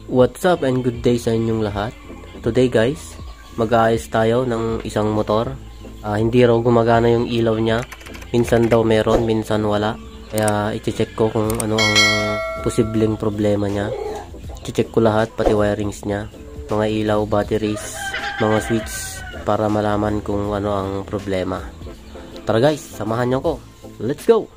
What's up and good day sa inyong lahat. Today guys, mag-aayos tayo ng isang motor. Hindi raw gumagana yung ilaw niya. Minsan daw meron, minsan wala. Kaya i-check ko kung ano ang posibleng problema niya. I-check ko lahat, pati wirings niya, mga ilaw, batteries, mga switch, para malaman kung ano ang problema. Tara guys, samahan niyo ko. Let's go!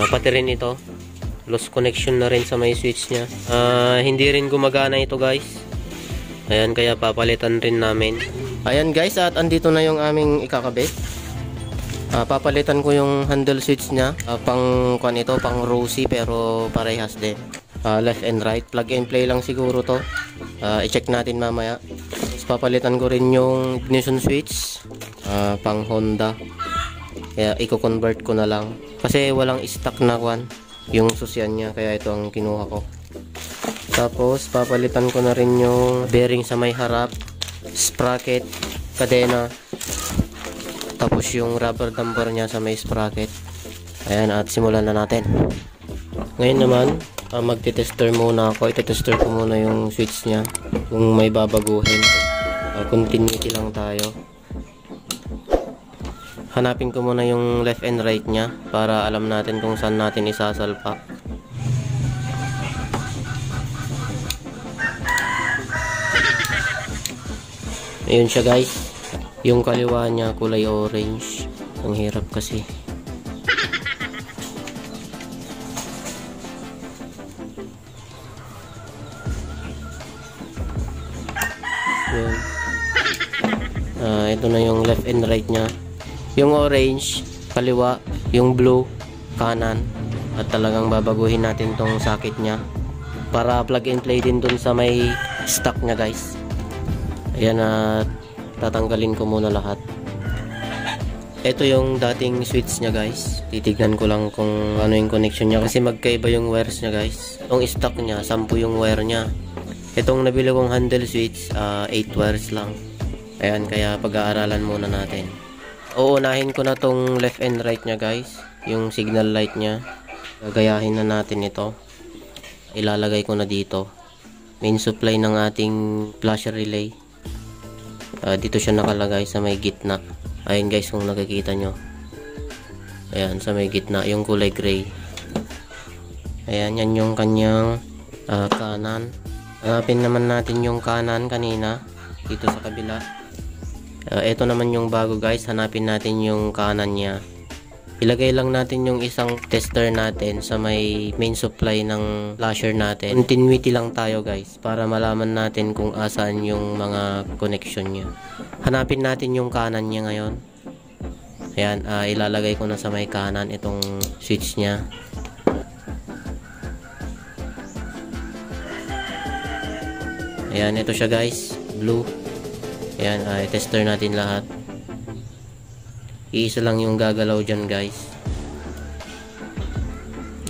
Pati rin ito, lost connection na rin sa may switch nya. Hindi rin gumagana ito guys. Ayan, kaya papalitan rin namin. Ayan guys, at andito na yung aming ikakabit. Papalitan ko yung handle switch nya. Pang Rosy, pero parehas din. Left and right, plug and play lang siguro to. I-check natin mamaya. Tapos papalitan ko rin yung ignition switch, pang Honda. Kaya i-convert ko na lang kasi walang stock na yung susyan niya, kaya ito ang kinuha ko. Tapos papalitan ko na rin yung bearing sa may harap, sprocket, kadena, tapos yung rubber damper niya sa may sprocket. Ayan, at simulan na natin. Ngayon naman, magte-tester muna ako. Ite-tester ko muna yung switch niya kung may babaguhin. Continuity lang tayo. Hanapin ko muna yung left and right niya para alam natin kung saan natin isasalpak. Ayun siya guys. Yung kaliwa niya kulay orange. Ang hirap kasi. Ayun. Ito na yung left and right niya. Yung orange kaliwa, yung blue kanan. At talagang babaguhin natin tong socket nya para plug and play din dun sa may stock nya guys. Ayan, at tatanggalin ko muna lahat. Ito yung dating switch nya guys. Titignan ko lang kung ano yung connection nya kasi magkaiba yung wires nya guys. Itong stock nya 10 yung wire nya. Itong nabili kong handle switch 8 wires lang. Ayan, kaya pag-aaralan muna natin. Uunahin ko na tong left and right nya guys, yung signal light nya. Gagayahin na natin ito. Ilalagay ko na dito. Main supply ng ating flasher relay. Dito siya nakalagay sa may gitna. Ayun guys, kung nakikita nyo. Ayan, sa may gitna, yung kulay gray. Ayan, yan yung kanyang kanan. Hanapin naman natin yung kanan kanina. Dito sa kabila. Ito naman yung bago guys. Hanapin natin yung kanan niya. Ilagay lang natin yung isang tester natin sa may main supply ng flasher natin. Continuity lang tayo guys para malaman natin kung asaan yung mga connection niya. Hanapin natin yung kanan niya ngayon. Ayan, ilalagay ko na sa may kanan itong switch niya. Ayan, ito siya guys, blue. Ayan, tester natin lahat. Iisa lang yung gagalaw dyan guys.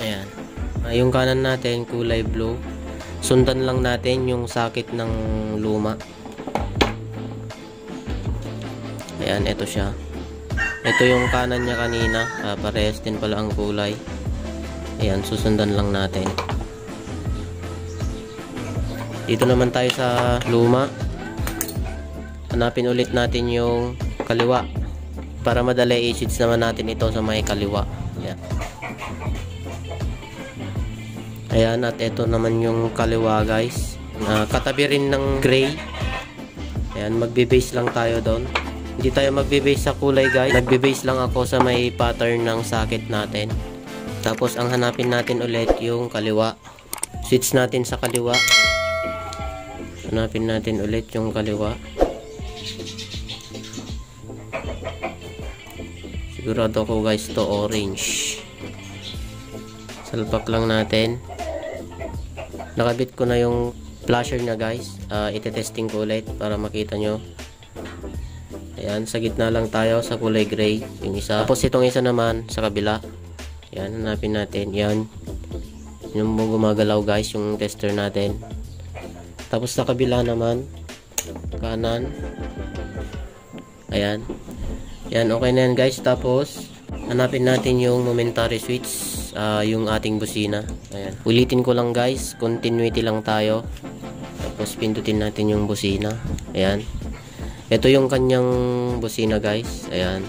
Ayan. Yung kanan natin kulay blue. Sundan lang natin yung socket ng luma. Ayan, ito siya. Ito yung kanan niya kanina. Parehas din pala ang kulay. Ayan, susundan lang natin. Dito naman tayo sa luma. Hanapin ulit natin yung kaliwa. Para madali, i-switch naman natin ito sa may kaliwa. Ayan. Ayan, at ito naman yung kaliwa guys. Katabi rin ng gray. Ayan, magbe-base lang tayo doon. Hindi tayo magbe-base sa kulay guys. Nagbe-base lang ako sa may pattern ng socket natin. Tapos ang hanapin natin ulit yung kaliwa. Switch natin sa kaliwa. Hanapin natin ulit yung kaliwa. Sigurado ko guys to orange. Salpak lang natin. Nakabit ko na yung flasher nya guys. Ite-testing ko ulit para makita nyo. Ayan, sa gitna lang tayo sa kulay gray yung isa. Tapos itong isa naman sa kabila. Ayan, hanapin natin. Yan. Yung gumagalaw guys yung tester natin. Tapos sa kabila naman kanan. Ayan. Yan, okay na yan guys. Tapos hanapin natin yung momentary switch, yung ating busina. Ayan. Ulitin ko lang guys, continuity lang tayo. Tapos pindutin natin yung busina. Ayan. Ito yung kanyang busina guys. Ayan.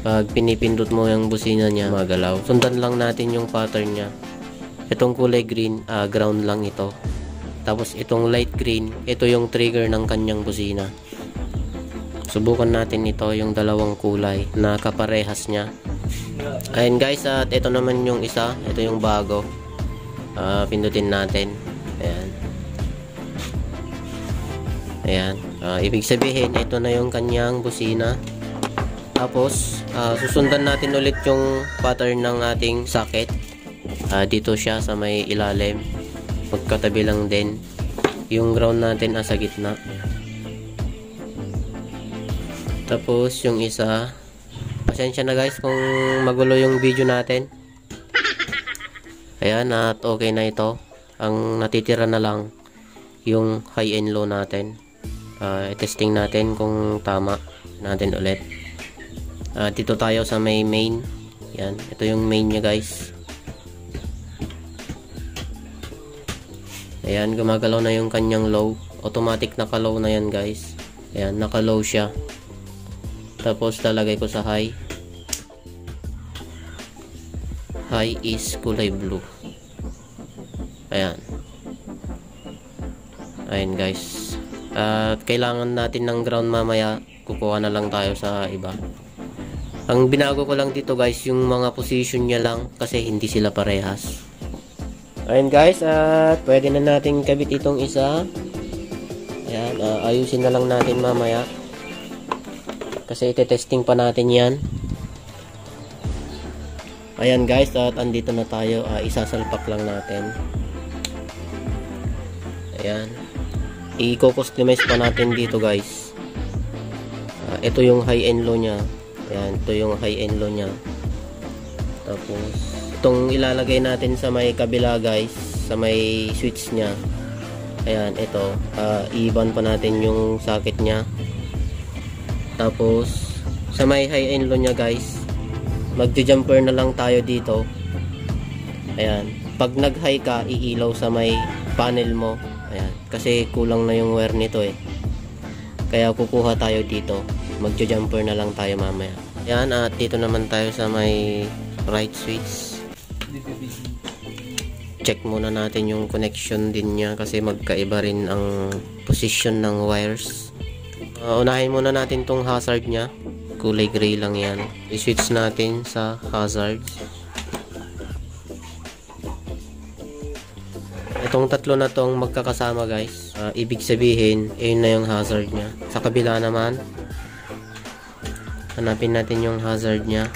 Pag pinipindot mo yung busina niya, magalaw. Sundan lang natin yung pattern niya. Itong kulay green, ground lang ito. Tapos itong light green, ito yung trigger ng kanyang busina. Subukan natin ito, yung dalawang kulay na kaparehas niya. Ayan guys, at ito naman yung isa. Ito yung bago. Pindutin natin. Ayan. Ayan. Ibig sabihin, ito na yung kanyang busina. Tapos, susundan natin ulit yung pattern ng ating socket. Dito siya sa may ilalim. Magkatabi lang din. Yung ground natin sa gitna. Tapos yung isa, pasensya na guys kung magulo yung video natin. Ayan, at okay na ito. Ang natitira na lang yung high and low natin. Testing natin kung tama natin ulit. Dito tayo sa may main. Yan, ito yung main nya guys. Ayan, gumagalaw na yung kanyang low. Automatic naka-low na yan guys. Ayan, naka-low siya. Tapos lalagay ko sa high. High is kulay blue. Ayan. Ayan guys. At kailangan natin ng ground mamaya. Kukuha na lang tayo sa iba. Ang binago ko lang dito guys, yung mga position niya lang kasi hindi sila parehas. Ayan guys, at pwede na natin kabit itong isa. Ayan, ayusin na lang natin mamaya. Kasi ite-testing pa natin yan. Ayan guys, at andito na tayo. Isasalpak lang natin. Ayan. I-customize pa natin dito guys. Ito yung high and low nya. Ayan, ito yung high and low nya. Tapos itong ilalagay natin sa may kabila guys, sa may switch nya. Ayan, ito. I-ban pa natin yung socket nya. Tapos sa may high and low nya guys, magja-jumper na lang tayo dito. Ayan, pag nag-high ka, iilaw sa may panel mo. Ayan, kasi kulang na yung wire nito eh. Kaya kukuha tayo dito. Magja-jumper na lang tayo mamaya. Ayan, at dito naman tayo sa may right switch. Check muna natin yung connection din niya kasi magkaiba rin ang position ng wires. Unahin muna natin tong hazard niya. Kulay gray lang yan. I-switch natin sa hazard. Itong tatlo na tong magkakasama guys. Ibig sabihin, ayun na yung hazard niya. Sa kabila naman, hanapin natin yung hazard niya.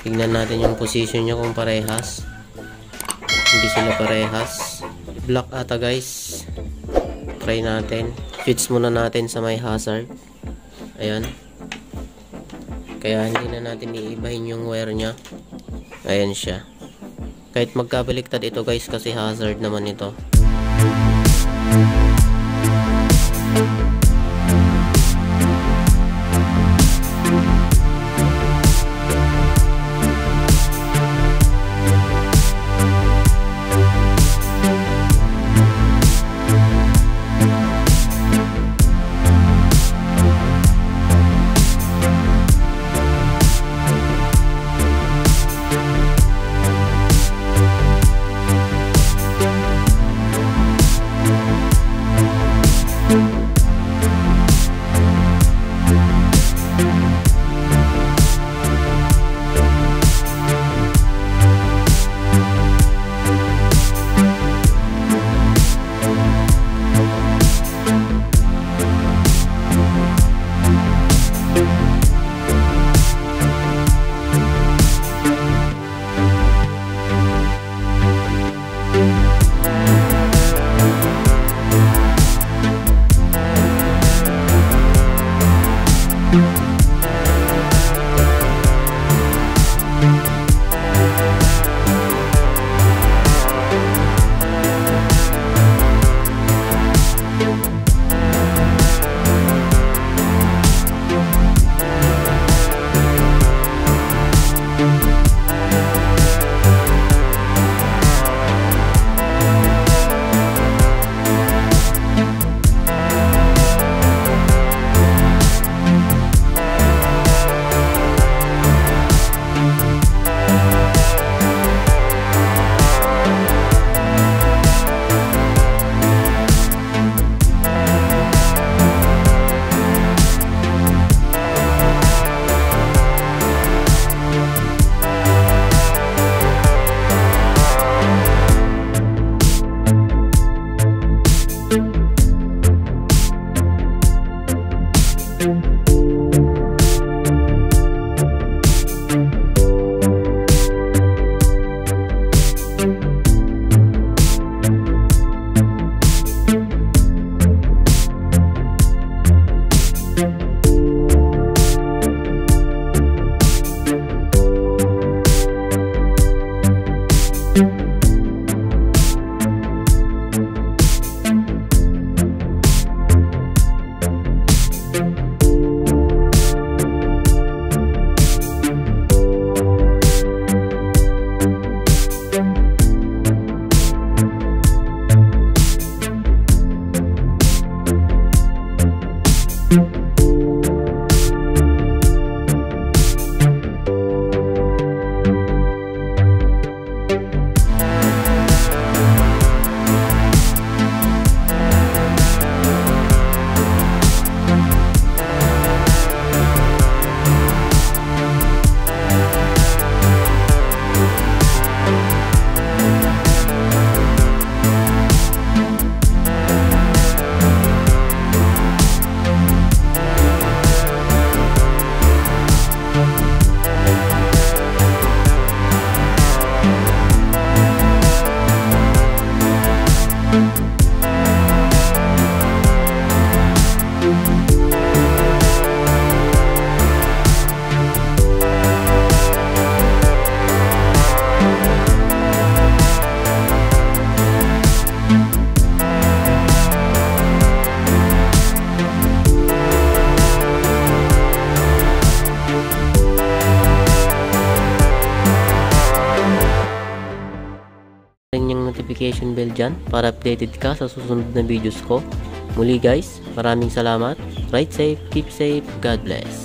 Tignan natin yung position niya kung parehas. Hindi sila parehas. Block ata guys. Try natin. Switch muna natin sa may hazard. Ayan. Kaya hindi na natin iibahin yung wire nya. Ayan siya. Kahit magkabaliktad ito guys kasi hazard naman ito. ng notification bell dyan para updated ka sa susunod na videos ko. Muli guys, maraming salamat. Ride safe, keep safe, God bless.